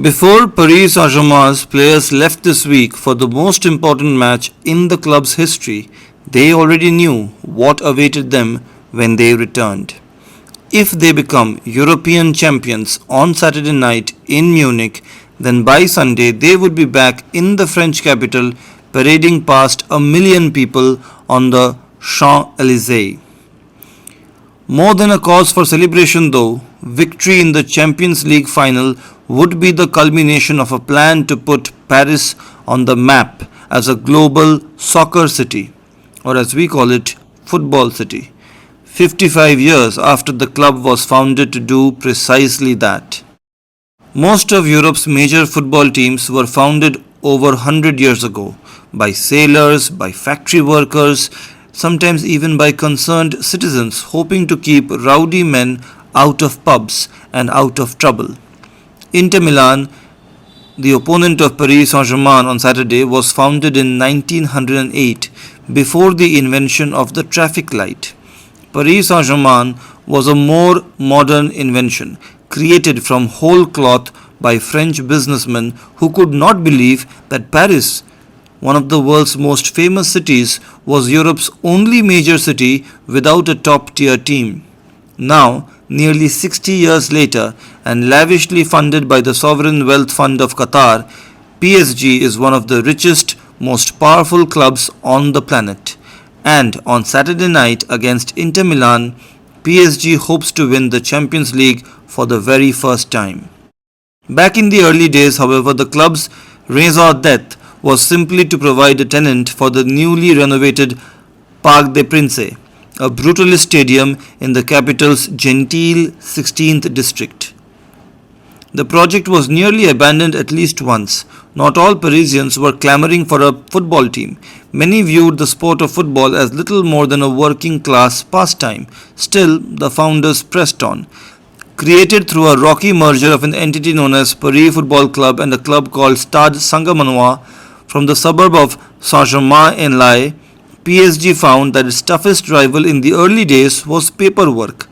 Before Paris Saint-Germain's players left this week for the most important match in the club's history, they already knew what awaited them when they returned. If they become European champions on Saturday night in Munich, then by Sunday they would be back in the French capital parading past a million people on the Champs-Élysées. More than a cause for celebration though, victory in the Champions League final would be the culmination of a plan to put Paris on the map as a global soccer city, or as we call it, football city. 55 years after the club was founded to do precisely that. Most of Europe's major football teams were founded over 100 years ago by sailors, by factory workers, sometimes even by concerned citizens hoping to keep rowdy men out of pubs and out of trouble. Inter Milan, the opponent of Paris Saint-Germain on Saturday, was founded in 1908 before the invention of the traffic light. Paris Saint-Germain was a more modern invention, created from whole cloth by French businessmen who could not believe that Paris, one of the world's most famous cities, was Europe's only major city without a top-tier team. Now, nearly 60 years later, and lavishly funded by the sovereign wealth fund of Qatar, PSG is one of the richest, most powerful clubs on the planet. And on Saturday night against Inter Milan, PSG hopes to win the Champions League for the very first time. Back in the early days, however, the club's raison d'etre was simply to provide a tenant for the newly renovated Parc des Princes, a brutalist stadium in the capital's genteel 16th district. The project was nearly abandoned at least once. Not all Parisians were clamoring for a football team. Many viewed the sport of football as little more than a working class pastime. Still, the founders pressed on. Created through a rocky merger of an entity known as Paris Football Club and a club called Stade Saint-Germain from the suburb of Saint-Germain-en-Laye, PSG found that its toughest rival in the early days was paperwork.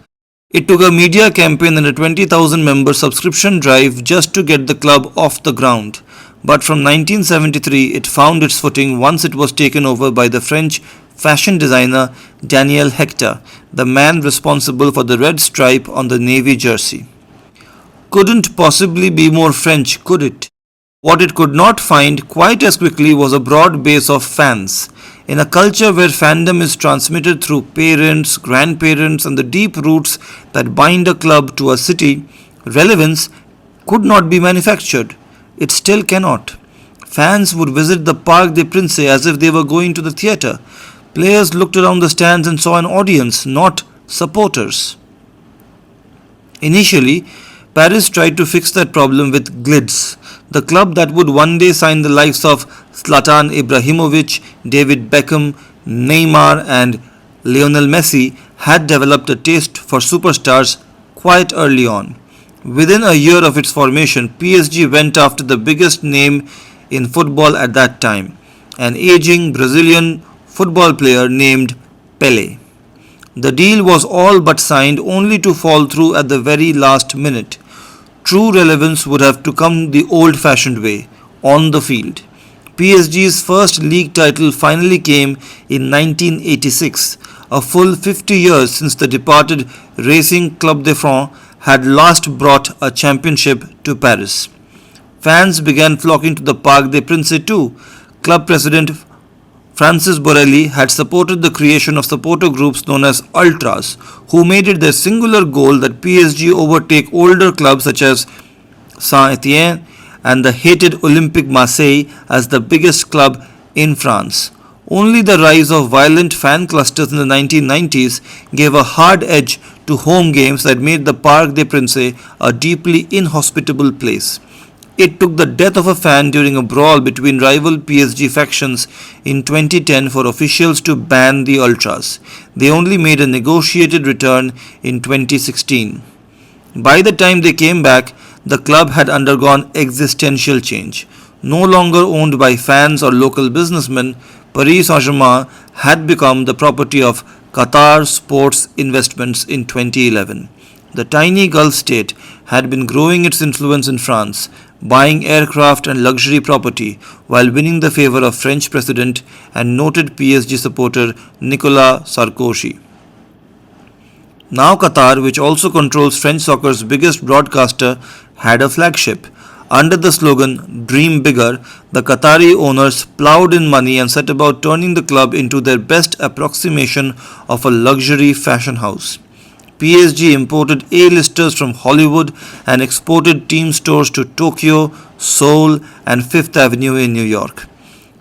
It took a media campaign and a 20,000 member subscription drive just to get the club off the ground. But from 1973 it found its footing once it was taken over by the French fashion designer Daniel Hector, the man responsible for the red stripe on the navy jersey. Couldn't possibly be more French, could it? What it could not find quite as quickly was a broad base of fans. In a culture where fandom is transmitted through parents, grandparents, and the deep roots that bind a club to a city, relevance could not be manufactured. It still cannot. Fans would visit the Parc des Princes as if they were going to the theatre. Players looked around the stands and saw an audience, not supporters. Initially, Paris tried to fix that problem with Glids, the club that would one day sign the likes of Zlatan Ibrahimovic, David Beckham, Neymar and Lionel Messi had developed a taste for superstars quite early on. Within a year of its formation, PSG went after the biggest name in football at that time, an aging Brazilian football player named Pelé. The deal was all but signed only to fall through at the very last minute. True relevance would have to come the old-fashioned way, on the field. PSG's first league title finally came in 1986, a full 50 years since the departed Racing Club de France had last brought a championship to Paris. Fans began flocking to the Parc des Princes too. Club president Francis Borrelli had supported the creation of supporter groups known as Ultras, who made it their singular goal that PSG overtake older clubs such as Saint-Etienne and the hated Olympique Marseille as the biggest club in France. Only the rise of violent fan clusters in the 1990s gave a hard edge to home games that made the Parc des Princes a deeply inhospitable place. It took the death of a fan during a brawl between rival PSG factions in 2010 for officials to ban the Ultras. They only made a negotiated return in 2016. By the time they came back, the club had undergone existential change. No longer owned by fans or local businessmen, Paris Saint-Germain had become the property of Qatar Sports Investments in 2011. The tiny Gulf state had been growing its influence in France, buying aircraft and luxury property while winning the favor of French President and noted PSG supporter Nicolas Sarkozy. Now Qatar, which also controls French soccer's biggest broadcaster, had a flagship. Under the slogan Dream Bigger, the Qatari owners ploughed in money and set about turning the club into their best approximation of a luxury fashion house. PSG imported A-listers from Hollywood and exported team stores to Tokyo, Seoul, and Fifth Avenue in New York.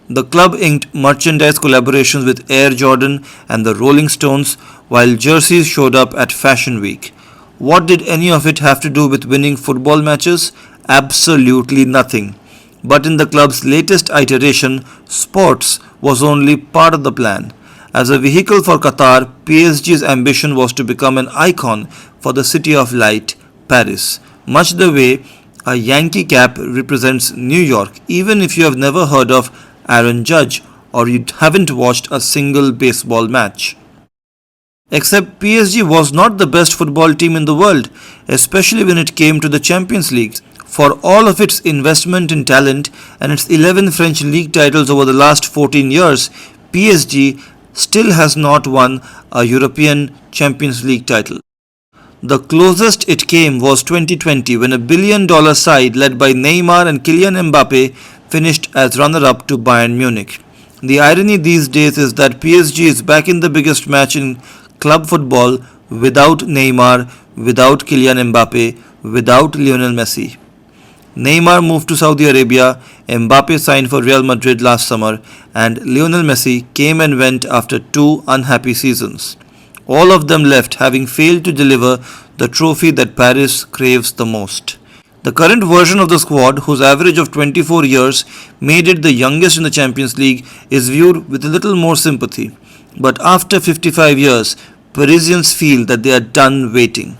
The club inked merchandise collaborations with Air Jordan and the Rolling Stones, while jerseys showed up at Fashion Week. What did any of it have to do with winning football matches? Absolutely nothing. But in the club's latest iteration, sports was only part of the plan. As a vehicle for Qatar, PSG's ambition was to become an icon for the city of light, Paris, much the way a Yankee cap represents New York, even if you have never heard of Aaron Judge or you haven't watched a single baseball match. Except PSG was not the best football team in the world, especially when it came to the Champions League. For all of its investment in talent and its 11 French league titles over the last 14 years, PSG still has not won a European Champions League title. The closest it came was 2020 when a billion-dollar side led by Neymar and Kylian Mbappe finished as runner-up to Bayern Munich. The irony these days is that PSG is back in the biggest match in club football without Neymar, without Kylian Mbappe, without Lionel Messi. Neymar moved to Saudi Arabia, Mbappe signed for Real Madrid last summer, and Lionel Messi came and went after 2 unhappy seasons. All of them left having failed to deliver the trophy that Paris craves the most. The current version of the squad, whose average of 24 years made it the youngest in the Champions League, is viewed with a little more sympathy. But after 55 years, Parisians feel that they are done waiting.